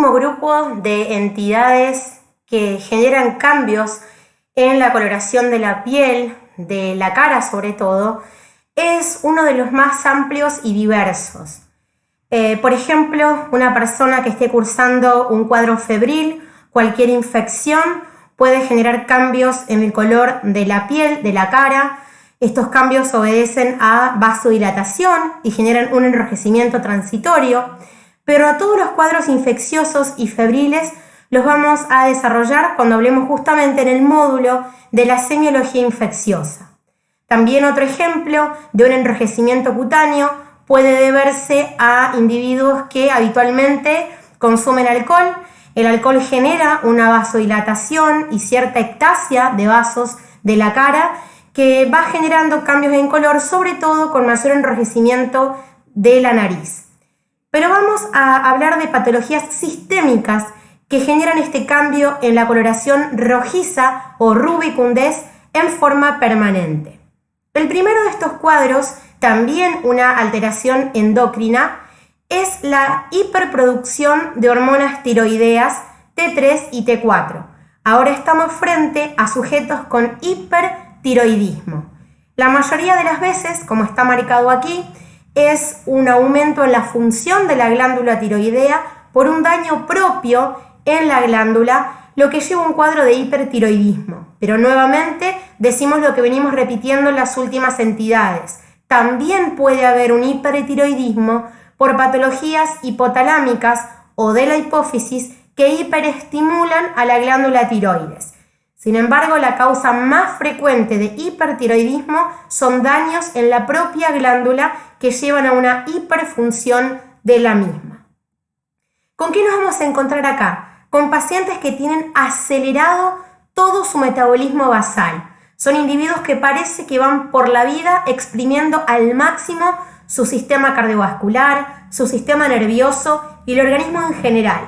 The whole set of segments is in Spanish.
último grupo de entidades que generan cambios en la coloración de la piel, de la cara sobre todo, es uno de los más amplios y diversos. Por ejemplo, una persona que esté cursando un cuadro febril, cualquier infección puede generar cambios en el color de la piel, de la cara. Estos cambios obedecen a vasodilatación y generan un enrojecimiento transitorio, pero a todos los cuadros infecciosos y febriles los vamos a desarrollar cuando hablemos justamente en el módulo de la semiología infecciosa. También otro ejemplo de un enrojecimiento cutáneo puede deberse a individuos que habitualmente consumen alcohol. El alcohol genera una vasodilatación y cierta ectasia de vasos de la cara que va generando cambios en color, sobre todo con mayor enrojecimiento de la nariz. Pero vamos a hablar de patologías sistémicas que generan este cambio en la coloración rojiza o rubicundez en forma permanente. El primero de estos cuadros, también una alteración endocrina, es la hiperproducción de hormonas tiroideas T3 y T4. Ahora estamos frente a sujetos con hipertiroidismo. La mayoría de las veces, como está marcado aquí, es un aumento en la función de la glándula tiroidea por un daño propio en la glándula, lo que lleva a un cuadro de hipertiroidismo. Pero nuevamente decimos lo que venimos repitiendo en las últimas entidades. También puede haber un hipertiroidismo por patologías hipotalámicas o de la hipófisis que hiperestimulan a la glándula tiroides. Sin embargo, la causa más frecuente de hipertiroidismo son daños en la propia glándula que llevan a una hiperfunción de la misma. ¿Con qué nos vamos a encontrar acá? Con pacientes que tienen acelerado todo su metabolismo basal. Son individuos que parece que van por la vida exprimiendo al máximo su sistema cardiovascular, su sistema nervioso y el organismo en general.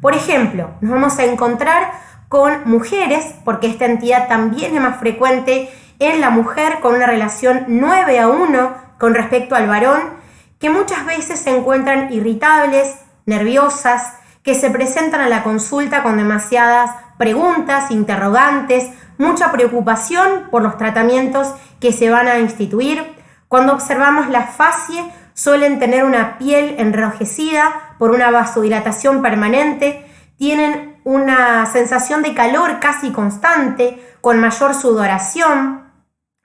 Por ejemplo, nos vamos a encontrar con mujeres, porque esta entidad también es más frecuente en la mujer, con una relación 9:1 con respecto al varón, que muchas veces se encuentran irritables, nerviosas, que se presentan a la consulta con demasiadas preguntas, interrogantes, mucha preocupación por los tratamientos que se van a instituir. Cuando observamos la facie, suelen tener una piel enrojecida por una vasodilatación permanente, tienen una sensación de calor casi constante, con mayor sudoración.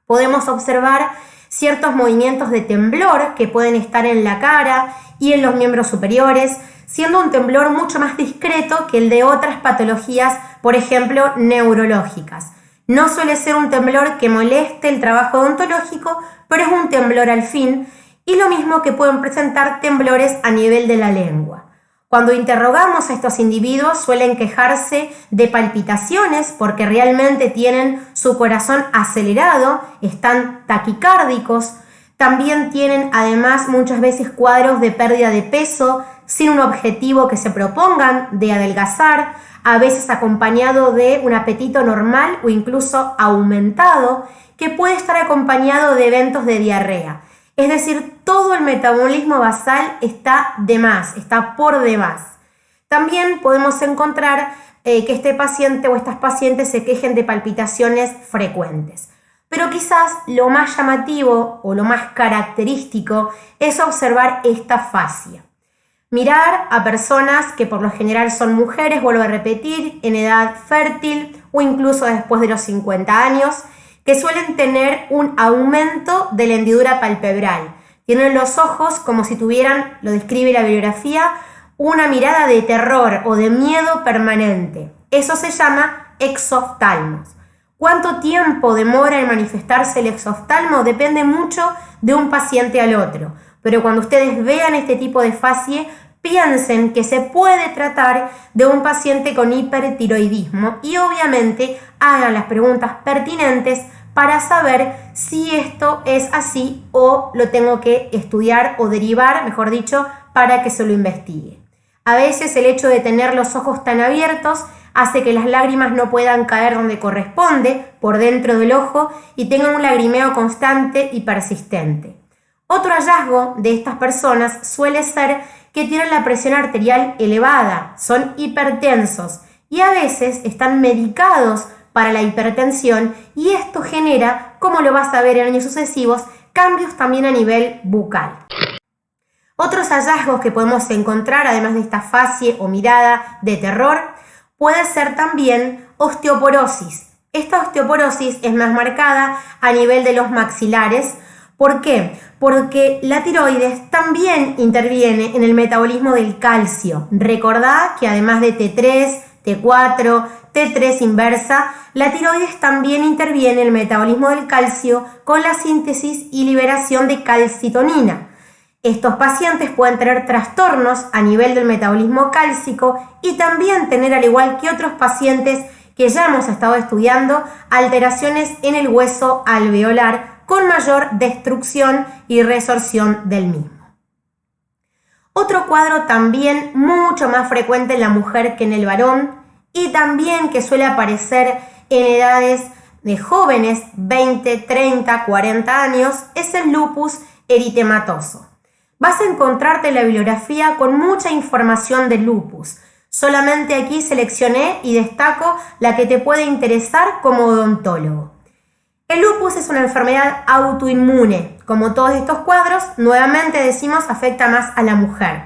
Podemos observar ciertos movimientos de temblor que pueden estar en la cara y en los miembros superiores, siendo un temblor mucho más discreto que el de otras patologías, por ejemplo, neurológicas. No suele ser un temblor que moleste el trabajo odontológico, pero es un temblor al fin, y lo mismo que pueden presentar temblores a nivel de la lengua. Cuando interrogamos a estos individuos suelen quejarse de palpitaciones porque realmente tienen su corazón acelerado, están taquicárdicos, también tienen además muchas veces cuadros de pérdida de peso sin un objetivo que se propongan de adelgazar, a veces acompañado de un apetito normal o incluso aumentado, que puede estar acompañado de eventos de diarrea. Es decir, todo el metabolismo basal está de más, está por demás. También podemos encontrar que este paciente o estas pacientes se quejen de palpitaciones frecuentes. Pero quizás lo más llamativo o lo más característico es observar esta fascia. Mirar a personas que por lo general son mujeres, vuelvo a repetir, en edad fértil o incluso después de los 50 años, que suelen tener un aumento de la hendidura palpebral. Tienen los ojos como si tuvieran, lo describe la bibliografía, una mirada de terror o de miedo permanente. Eso se llama exoftalmos. ¿Cuánto tiempo demora en manifestarse el exoftalmo? Depende mucho de un paciente al otro. Pero cuando ustedes vean este tipo de fascie, piensen que se puede tratar de un paciente con hipertiroidismo y obviamente hagan las preguntas pertinentes para saber si esto es así o lo tengo que estudiar o derivar, mejor dicho, para que se lo investigue. A veces el hecho de tener los ojos tan abiertos hace que las lágrimas no puedan caer donde corresponde, por dentro del ojo, y tengan un lagrimeo constante y persistente. Otro hallazgo de estas personas suele ser que tienen la presión arterial elevada, son hipertensos y a veces están medicados para la hipertensión y esto genera, como lo vas a ver en años sucesivos, cambios también a nivel bucal. Otros hallazgos que podemos encontrar, además de esta facie o mirada de terror, puede ser también osteoporosis. Esta osteoporosis es más marcada a nivel de los maxilares. ¿Por qué? Porque la tiroides también interviene en el metabolismo del calcio. Recordá que además de T3, T4, T3 inversa, la tiroides también interviene en el metabolismo del calcio con la síntesis y liberación de calcitonina. Estos pacientes pueden tener trastornos a nivel del metabolismo cálcico y también tener, al igual que otros pacientes que ya hemos estado estudiando, alteraciones en el hueso alveolar con mayor destrucción y resorción del mismo. Otro cuadro también mucho más frecuente en la mujer que en el varón y también que suele aparecer en edades de jóvenes, 20, 30, 40 años, es el lupus eritematoso. Vas a encontrarte en la bibliografía con mucha información del lupus. Solamente aquí seleccioné y destaco la que te puede interesar como odontólogo. El lupus es una enfermedad autoinmune. Como todos estos cuadros, nuevamente decimos afecta más a la mujer.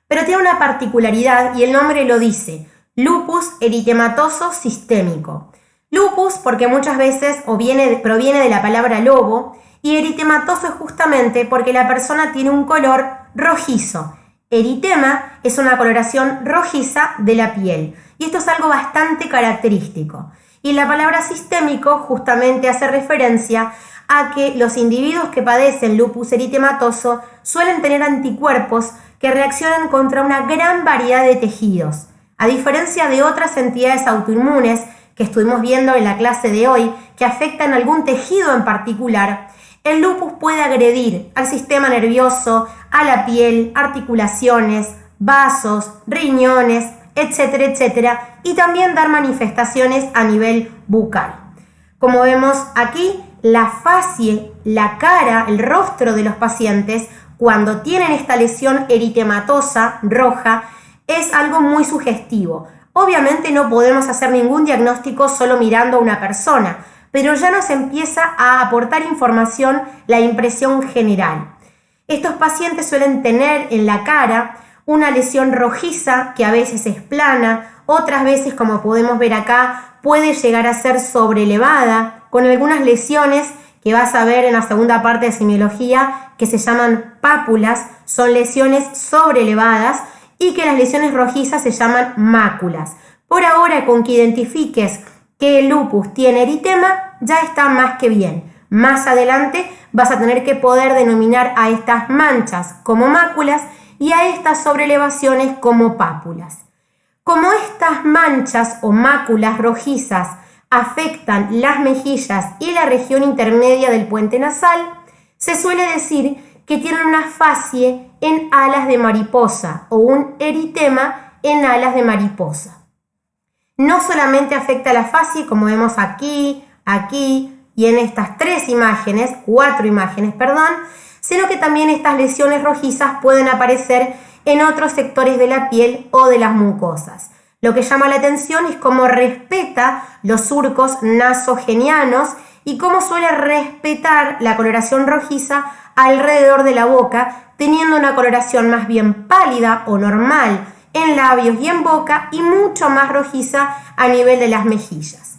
Pero tiene una particularidad y el nombre lo dice, lupus eritematoso sistémico. Lupus porque muchas veces proviene de la palabra lobo y eritematoso es justamente porque la persona tiene un color rojizo. Eritema es una coloración rojiza de la piel y esto es algo bastante característico. Y la palabra sistémico justamente hace referencia a que los individuos que padecen lupus eritematoso suelen tener anticuerpos que reaccionan contra una gran variedad de tejidos. A diferencia de otras entidades autoinmunes que estuvimos viendo en la clase de hoy que afectan algún tejido en particular, el lupus puede agredir al sistema nervioso, a la piel, articulaciones, vasos, riñones, etcétera, etcétera, y también dar manifestaciones a nivel bucal. Como vemos aquí, la facie, la cara, el rostro de los pacientes, cuando tienen esta lesión eritematosa roja, es algo muy sugestivo. Obviamente no podemos hacer ningún diagnóstico solo mirando a una persona, pero ya nos empieza a aportar información la impresión general. Estos pacientes suelen tener en la cara una lesión rojiza que a veces es plana, otras veces, como podemos ver acá, puede llegar a ser sobrelevada, con algunas lesiones que vas a ver en la segunda parte de semiología que se llaman pápulas, son lesiones sobrelevadas y que las lesiones rojizas se llaman máculas. Por ahora, con que identifiques que el lupus tiene eritema, ya está más que bien. Más adelante vas a tener que poder denominar a estas manchas como máculas y a estas sobrelevaciones como pápulas. Como estas manchas o máculas rojizas afectan las mejillas y la región intermedia del puente nasal, se suele decir que tienen una facie en alas de mariposa o un eritema en alas de mariposa. No solamente afecta la facie, como vemos aquí y en estas cuatro imágenes, sino que también estas lesiones rojizas pueden aparecer en otros sectores de la piel o de las mucosas. Lo que llama la atención es cómo respeta los surcos nasogenianos y cómo suele respetar la coloración rojiza alrededor de la boca, teniendo una coloración más bien pálida o normal en labios y en boca y mucho más rojiza a nivel de las mejillas.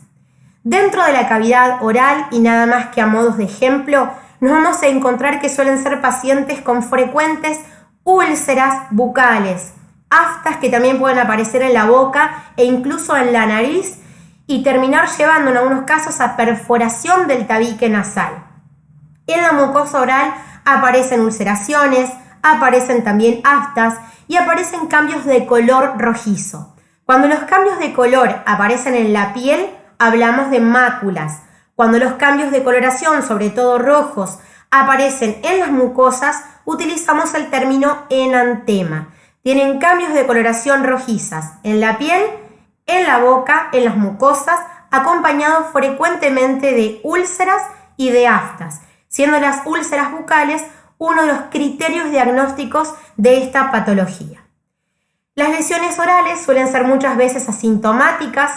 Dentro de la cavidad oral y nada más que a modos de ejemplo, nos vamos a encontrar que suelen ser pacientes con frecuentes úlceras bucales, aftas que también pueden aparecer en la boca e incluso en la nariz y terminar llevando en algunos casos a perforación del tabique nasal. En la mucosa oral aparecen ulceraciones, aparecen también aftas y aparecen cambios de color rojizo. Cuando los cambios de color aparecen en la piel, hablamos de máculas. Cuando los cambios de coloración, sobre todo rojos, aparecen en las mucosas, utilizamos el término enantema. Tienen cambios de coloración rojizas en la piel, en la boca, en las mucosas, acompañados frecuentemente de úlceras y de aftas, siendo las úlceras bucales uno de los criterios diagnósticos de esta patología. Las lesiones orales suelen ser muchas veces asintomáticas,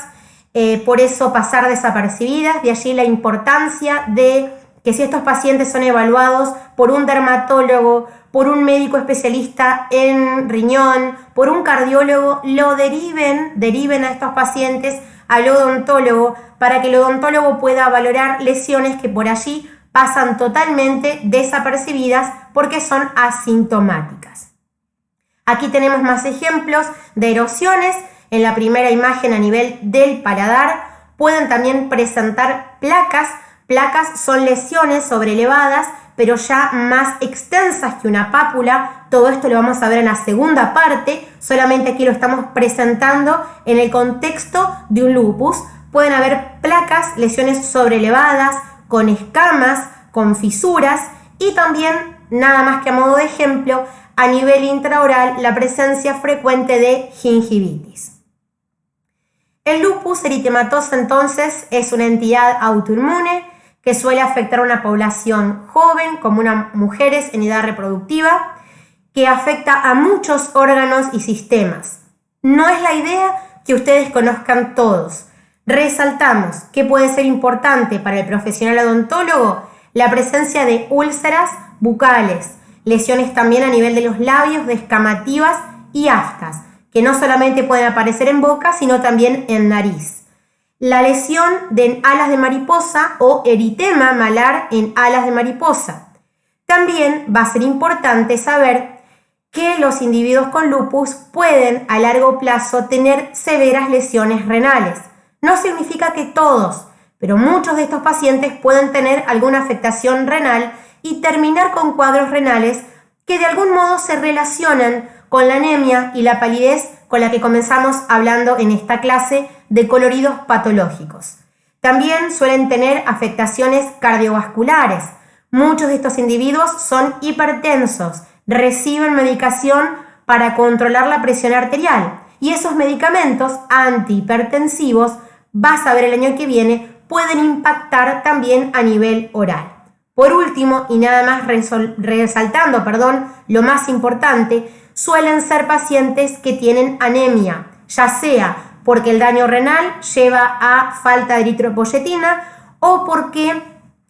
por eso pasar desapercibidas, de allí la importancia de que si estos pacientes son evaluados por un dermatólogo, por un médico especialista en riñón, por un cardiólogo, lo deriven a estos pacientes al odontólogo para que el odontólogo pueda valorar lesiones que por allí pasan totalmente desapercibidas porque son asintomáticas. Aquí tenemos más ejemplos de erosiones. En la primera imagen a nivel del paladar pueden también presentar placas. Placas son lesiones sobrelevadas, pero ya más extensas que una pápula. Todo esto lo vamos a ver en la segunda parte, solamente aquí lo estamos presentando en el contexto de un lupus. Pueden haber placas, lesiones sobrelevadas, con escamas, con fisuras y también, nada más que a modo de ejemplo, a nivel intraoral, la presencia frecuente de gingivitis. El lupus eritematoso entonces es una entidad autoinmune que suele afectar a una población joven, como unas mujeres en edad reproductiva, que afecta a muchos órganos y sistemas. No es la idea que ustedes conozcan todos. Resaltamos que puede ser importante para el profesional odontólogo la presencia de úlceras bucales, lesiones también a nivel de los labios, descamativas y aftas, que no solamente pueden aparecer en boca, sino también en nariz. La lesión de alas de mariposa o eritema malar en alas de mariposa. También va a ser importante saber que los individuos con lupus pueden a largo plazo tener severas lesiones renales. No significa que todos, pero muchos de estos pacientes pueden tener alguna afectación renal y terminar con cuadros renales que de algún modo se relacionan con la anemia y la palidez con la que comenzamos hablando en esta clase de coloridos patológicos. También suelen tener afectaciones cardiovasculares. Muchos de estos individuos son hipertensos, reciben medicación para controlar la presión arterial y esos medicamentos antihipertensivos, vas a ver el año que viene, pueden impactar también a nivel oral. Por último, y nada más resaltando, lo más importante, suelen ser pacientes que tienen anemia, ya sea porque el daño renal lleva a falta de eritropoyetina o porque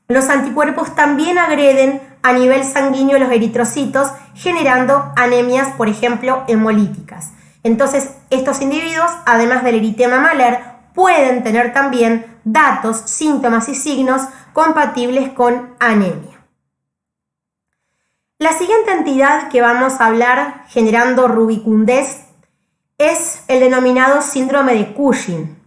los anticuerpos también agreden a nivel sanguíneo los eritrocitos, generando anemias, por ejemplo, hemolíticas. Entonces, estos individuos, además del eritema malar, pueden tener también datos, síntomas y signos compatibles con anemia. La siguiente entidad que vamos a hablar generando rubicundez es el denominado síndrome de Cushing.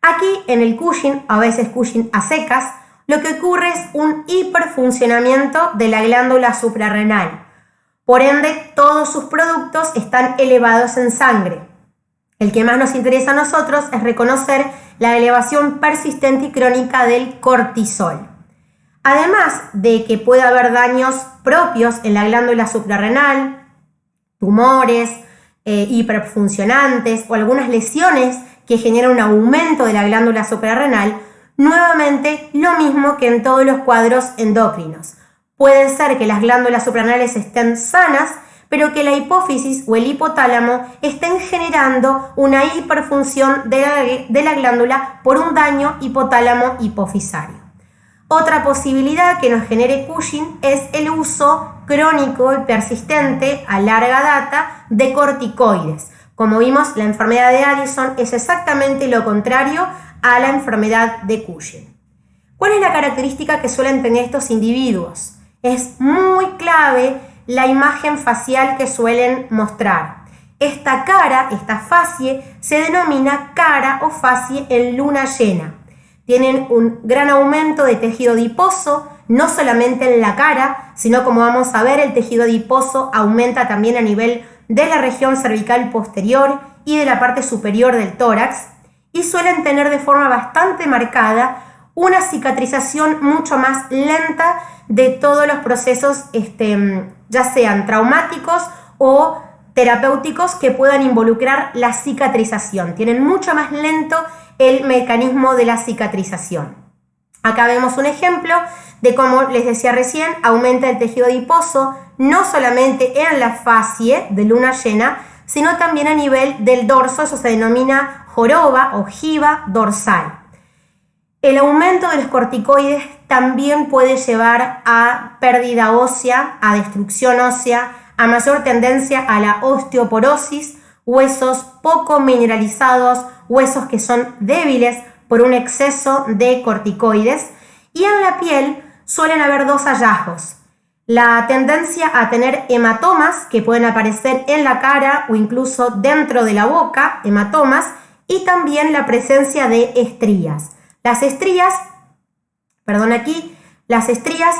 Aquí en el Cushing, a veces Cushing a secas, lo que ocurre es un hiperfuncionamiento de la glándula suprarrenal. Por ende, todos sus productos están elevados en sangre. El que más nos interesa a nosotros es reconocer la elevación persistente y crónica del cortisol. Además de que puede haber daños propios en la glándula suprarrenal, tumores, hiperfuncionantes o algunas lesiones que generan un aumento de la glándula suprarrenal, nuevamente lo mismo que en todos los cuadros endocrinos. Puede ser que las glándulas suprarrenales estén sanas, pero que la hipófisis o el hipotálamo estén generando una hiperfunción de la glándula por un daño hipotálamo hipofisario. Otra posibilidad que nos genere Cushing es el uso crónico y persistente a larga data de corticoides. Como vimos, la enfermedad de Addison es exactamente lo contrario a la enfermedad de Cushing. ¿Cuál es la característica que suelen tener estos individuos? Es muy clave la imagen facial que suelen mostrar. Esta cara, esta facie, se denomina cara o facie en luna llena. Tienen un gran aumento de tejido adiposo, no solamente en la cara, sino como vamos a ver, el tejido adiposo aumenta también a nivel de la región cervical posterior y de la parte superior del tórax, y suelen tener de forma bastante marcada una cicatrización mucho más lenta de todos los procesos, ya sean traumáticos o terapéuticos que puedan involucrar la cicatrización. Tienen mucho más lento el mecanismo de la cicatrización. Acá vemos un ejemplo de cómo les decía recién, aumenta el tejido adiposo, no solamente en la facie de luna llena, sino también a nivel del dorso. Eso se denomina joroba o jiba dorsal. El aumento de los corticoides también puede llevar a pérdida ósea, a destrucción ósea, a mayor tendencia a la osteoporosis, huesos poco mineralizados, huesos que son débiles por un exceso de corticoides. Y en la piel suelen haber dos hallazgos: la tendencia a tener hematomas que pueden aparecer en la cara o incluso dentro de la boca, hematomas, y también la presencia de estrías. Las estrías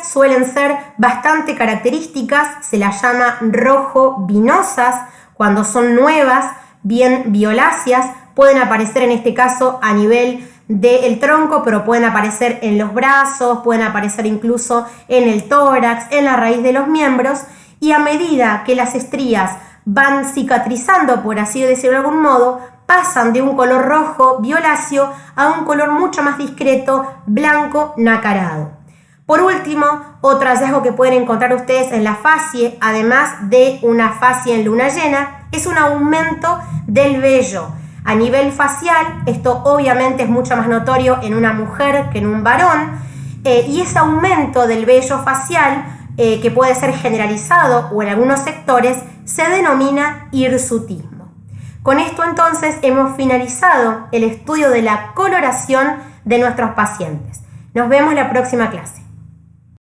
suelen ser bastante características, se las llama rojo vinosas cuando son nuevas, bien violáceas, pueden aparecer en este caso a nivel del tronco, pero pueden aparecer en los brazos, pueden aparecer incluso en el tórax, en la raíz de los miembros, y a medida que las estrías van cicatrizando, por así decirlo de algún modo, pasan de un color rojo violáceo a un color mucho más discreto, blanco nacarado. Por último, otro hallazgo que pueden encontrar ustedes en la facie, además de una facie en luna llena, es un aumento del vello. A nivel facial, esto obviamente es mucho más notorio en una mujer que en un varón, y ese aumento del vello facial, que puede ser generalizado o en algunos sectores, se denomina hirsutismo. Con esto entonces hemos finalizado el estudio de la coloración de nuestros pacientes. Nos vemos en la próxima clase.